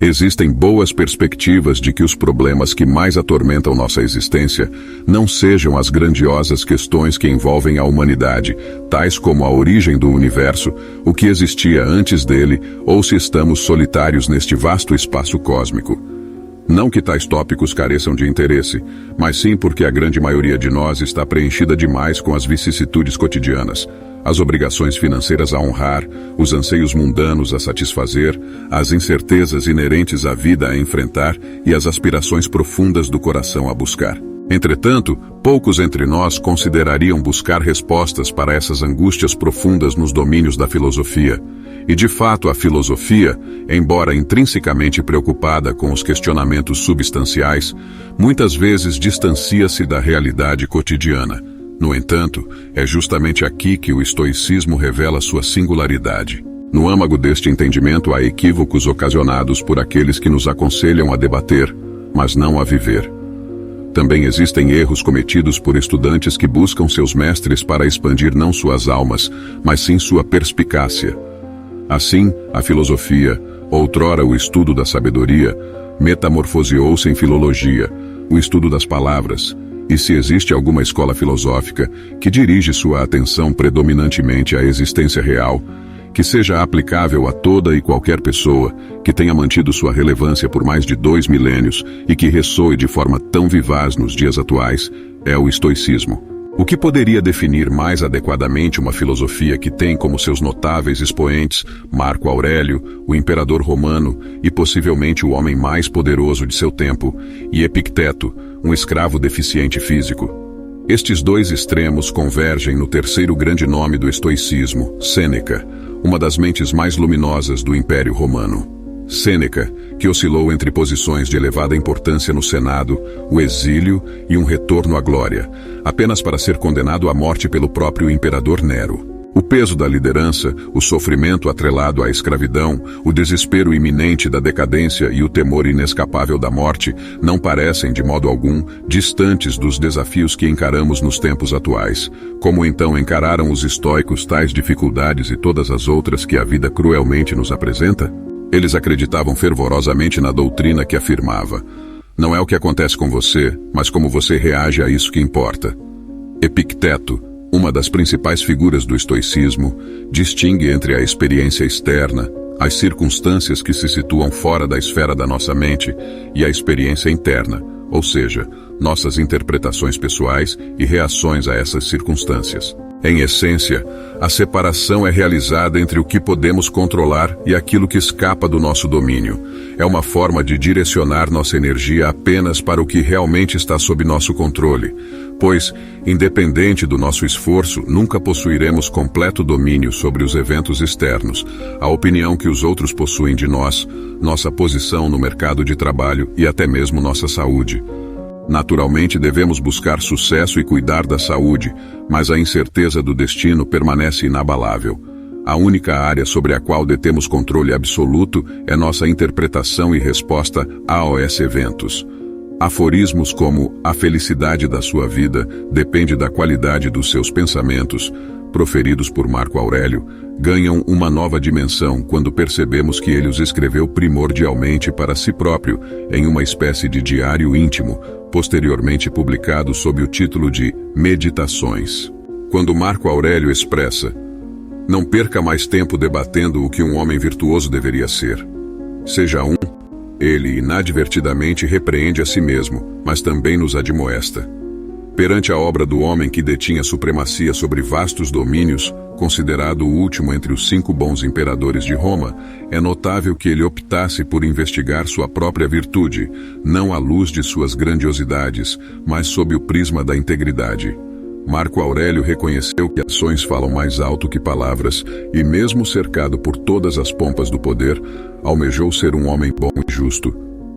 Existem boas perspectivas de que os problemas que mais atormentam nossa existência não sejam as grandiosas questões que envolvem a humanidade, tais como a origem do universo, o que existia antes dele, ou se estamos solitários neste vasto espaço cósmico. Não que tais tópicos careçam de interesse, mas sim porque a grande maioria de nós está preenchida demais com as vicissitudes cotidianas, as obrigações financeiras a honrar, os anseios mundanos a satisfazer, as incertezas inerentes à vida a enfrentar e as aspirações profundas do coração a buscar. Entretanto, poucos entre nós considerariam buscar respostas para essas angústias profundas nos domínios da filosofia. E de fato a filosofia, embora intrinsecamente preocupada com os questionamentos substanciais, muitas vezes distancia-se da realidade cotidiana. No entanto, é justamente aqui que o estoicismo revela sua singularidade. No âmago deste entendimento há equívocos ocasionados por aqueles que nos aconselham a debater, mas não a viver. Também existem erros cometidos por estudantes que buscam seus mestres para expandir não suas almas, mas sim sua perspicácia. Assim, a filosofia, outrora o estudo da sabedoria, metamorfoseou-se em filologia, o estudo das palavras. E se existe alguma escola filosófica que dirige sua atenção predominantemente à existência real, que seja aplicável a toda e qualquer pessoa, que tenha mantido sua relevância por mais de 2 milênios e que ressoe de forma tão vivaz nos dias atuais, é o estoicismo. O que poderia definir mais adequadamente uma filosofia que tem como seus notáveis expoentes Marco Aurélio, o imperador romano e possivelmente o homem mais poderoso de seu tempo, e Epicteto, um escravo deficiente físico? Estes dois extremos convergem no terceiro grande nome do estoicismo, Sêneca, uma das mentes mais luminosas do Império Romano. Sêneca, que oscilou entre posições de elevada importância no Senado, o exílio e um retorno à glória, apenas para ser condenado à morte pelo próprio imperador Nero. O peso da liderança, o sofrimento atrelado à escravidão, o desespero iminente da decadência e o temor inescapável da morte não parecem, de modo algum, distantes dos desafios que encaramos nos tempos atuais. Como então encararam os estoicos tais dificuldades e todas as outras que a vida cruelmente nos apresenta? Eles acreditavam fervorosamente na doutrina que afirmava: não é o que acontece com você, mas como você reage a isso que importa. Epicteto, uma das principais figuras do estoicismo, distingue entre a experiência externa, as circunstâncias que se situam fora da esfera da nossa mente, e a experiência interna, ou seja, nossas interpretações pessoais e reações a essas circunstâncias. Em essência, a separação é realizada entre o que podemos controlar e aquilo que escapa do nosso domínio. É uma forma de direcionar nossa energia apenas para o que realmente está sob nosso controle, pois, independente do nosso esforço, nunca possuiremos completo domínio sobre os eventos externos, a opinião que os outros possuem de nós, nossa posição no mercado de trabalho e até mesmo nossa saúde. Naturalmente devemos buscar sucesso e cuidar da saúde, mas a incerteza do destino permanece inabalável. A única área sobre a qual detemos controle absoluto é nossa interpretação e resposta aos eventos. Aforismos como "a felicidade da sua vida depende da qualidade dos seus pensamentos", proferidos por Marco Aurélio, ganham uma nova dimensão quando percebemos que ele os escreveu primordialmente para si próprio, em uma espécie de diário íntimo, posteriormente publicado sob o título de Meditações. Quando Marco Aurélio expressa: não perca mais tempo debatendo o que um homem virtuoso deveria ser. Seja um, ele inadvertidamente repreende a si mesmo, mas também nos admoesta. Perante a obra do homem que detinha supremacia sobre vastos domínios, considerado o último entre os 5 bons imperadores de Roma, é notável que ele optasse por investigar sua própria virtude, não à luz de suas grandiosidades, mas sob o prisma da integridade. Marco Aurélio reconheceu que ações falam mais alto que palavras, e mesmo cercado por todas as pompas do poder, almejou ser um homem bom e justo.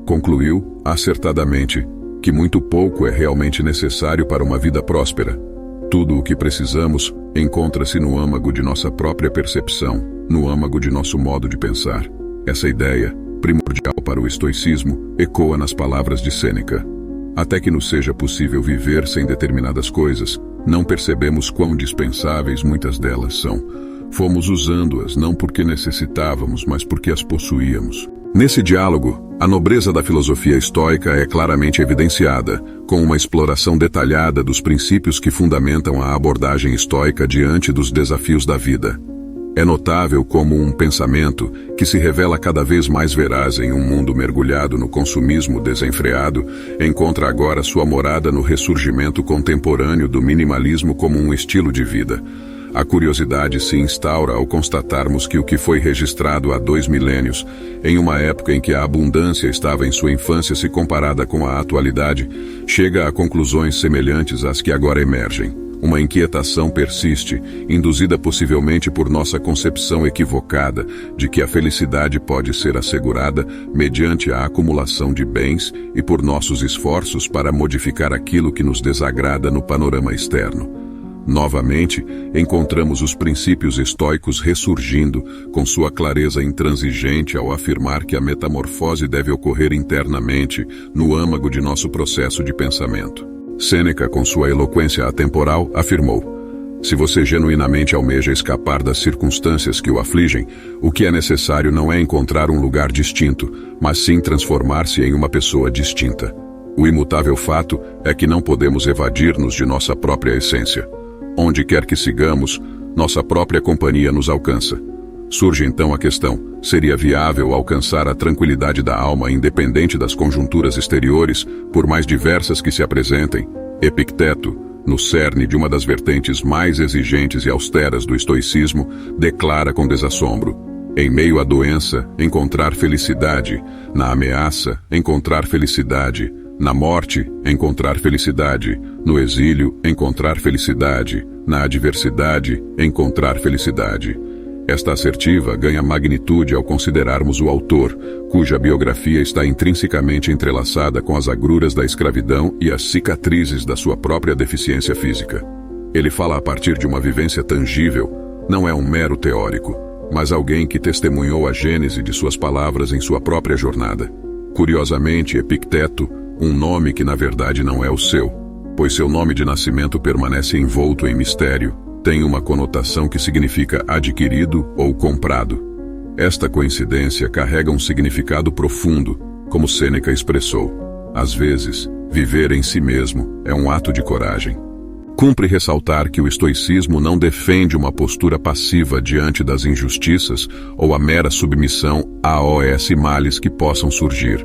Concluiu, acertadamente, que muito pouco é realmente necessário para uma vida próspera. Tudo o que precisamos encontra-se no âmago de nossa própria percepção, no âmago de nosso modo de pensar. Essa ideia, primordial para o estoicismo, ecoa nas palavras de Sêneca. Até que nos seja possível viver sem determinadas coisas, não percebemos quão dispensáveis muitas delas são. Fomos usando-as não porque necessitávamos, mas porque as possuíamos. Nesse diálogo, a nobreza da filosofia estoica é claramente evidenciada, com uma exploração detalhada dos princípios que fundamentam a abordagem estoica diante dos desafios da vida. É notável como um pensamento, que se revela cada vez mais veraz em um mundo mergulhado no consumismo desenfreado, encontra agora sua morada no ressurgimento contemporâneo do minimalismo como um estilo de vida. A curiosidade se instaura ao constatarmos que o que foi registrado há 2 milênios, em uma época em que a abundância estava em sua infância se comparada com a atualidade, chega a conclusões semelhantes às que agora emergem. Uma inquietação persiste, induzida possivelmente por nossa concepção equivocada de que a felicidade pode ser assegurada mediante a acumulação de bens e por nossos esforços para modificar aquilo que nos desagrada no panorama externo. Novamente, encontramos os princípios estoicos ressurgindo, com sua clareza intransigente ao afirmar que a metamorfose deve ocorrer internamente, no âmago de nosso processo de pensamento. Sêneca, com sua eloquência atemporal, afirmou: se você genuinamente almeja escapar das circunstâncias que o afligem, o que é necessário não é encontrar um lugar distinto, mas sim transformar-se em uma pessoa distinta. O imutável fato é que não podemos evadir-nos de nossa própria essência. Onde quer que sigamos, nossa própria companhia nos alcança. Surge então a questão: seria viável alcançar a tranquilidade da alma independente das conjunturas exteriores, por mais diversas que se apresentem? Epicteto, no cerne de uma das vertentes mais exigentes e austeras do estoicismo, declara com desassombro: em meio à doença, encontrar felicidade; na ameaça, encontrar felicidade; na morte, encontrar felicidade; no exílio, encontrar felicidade; na adversidade, encontrar felicidade. Esta assertiva ganha magnitude ao considerarmos o autor, cuja biografia está intrinsecamente entrelaçada com as agruras da escravidão e as cicatrizes da sua própria deficiência física. Ele fala a partir de uma vivência tangível, não é um mero teórico, mas alguém que testemunhou a gênese de suas palavras em sua própria jornada. Curiosamente, Epicteto, um nome que na verdade não é o seu, pois seu nome de nascimento permanece envolto em mistério, tem uma conotação que significa adquirido ou comprado. Esta coincidência carrega um significado profundo, como Sêneca expressou: às vezes, viver em si mesmo é um ato de coragem. Cumpre ressaltar que o estoicismo não defende uma postura passiva diante das injustiças ou a mera submissão aos males que possam surgir.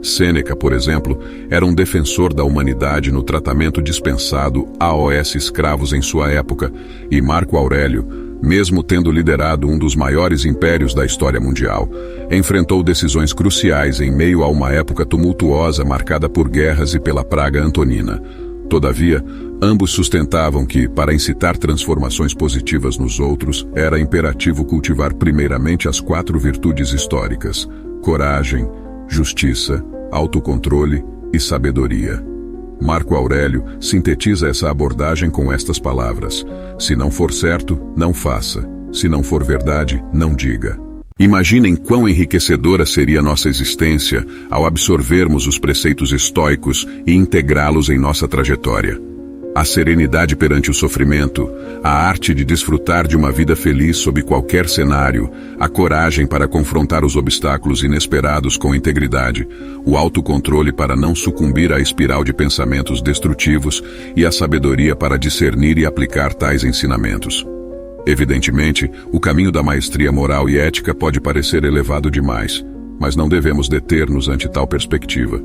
Sêneca, por exemplo, era um defensor da humanidade no tratamento dispensado aos escravos em sua época, e Marco Aurélio, mesmo tendo liderado um dos maiores impérios da história mundial, enfrentou decisões cruciais em meio a uma época tumultuosa marcada por guerras e pela praga antonina. Todavia, ambos sustentavam que, para incitar transformações positivas nos outros, era imperativo cultivar primeiramente as 4 virtudes históricas: coragem, justiça, autocontrole e sabedoria. Marco Aurélio sintetiza essa abordagem com estas palavras: se não for certo, não faça; se não for verdade, não diga. Imaginem quão enriquecedora seria nossa existência ao absorvermos os preceitos estoicos e integrá-los em nossa trajetória. A serenidade perante o sofrimento, a arte de desfrutar de uma vida feliz sob qualquer cenário, a coragem para confrontar os obstáculos inesperados com integridade, o autocontrole para não sucumbir à espiral de pensamentos destrutivos e a sabedoria para discernir e aplicar tais ensinamentos. Evidentemente, o caminho da maestria moral e ética pode parecer elevado demais, mas não devemos deter-nos ante tal perspectiva.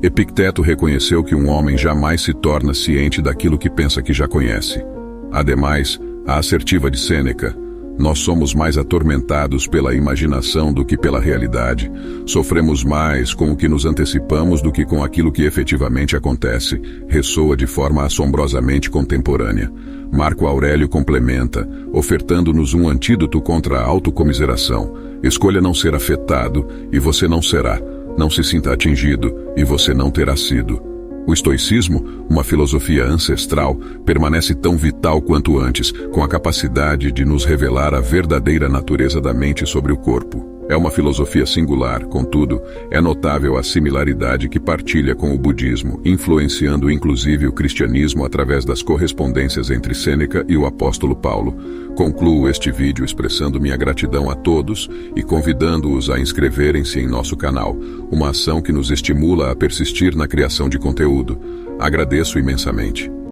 Epicteto reconheceu que um homem jamais se torna ciente daquilo que pensa que já conhece. Ademais, a assertiva de Sêneca: nós somos mais atormentados pela imaginação do que pela realidade. Sofremos mais com o que nos antecipamos do que com aquilo que efetivamente acontece, ressoa de forma assombrosamente contemporânea. Marco Aurélio complementa, ofertando-nos um antídoto contra a autocomiseração: escolha não ser afetado, e você não será. Não se sinta atingido, e você não terá sido. O estoicismo, uma filosofia ancestral, permanece tão vital quanto antes, com a capacidade de nos revelar a verdadeira natureza da mente sobre o corpo. É uma filosofia singular, contudo, é notável a similaridade que partilha com o budismo, influenciando inclusive o cristianismo através das correspondências entre Sêneca e o apóstolo Paulo. Concluo este vídeo expressando minha gratidão a todos e convidando-os a inscreverem-se em nosso canal, uma ação que nos estimula a persistir na criação de conteúdo. Agradeço imensamente.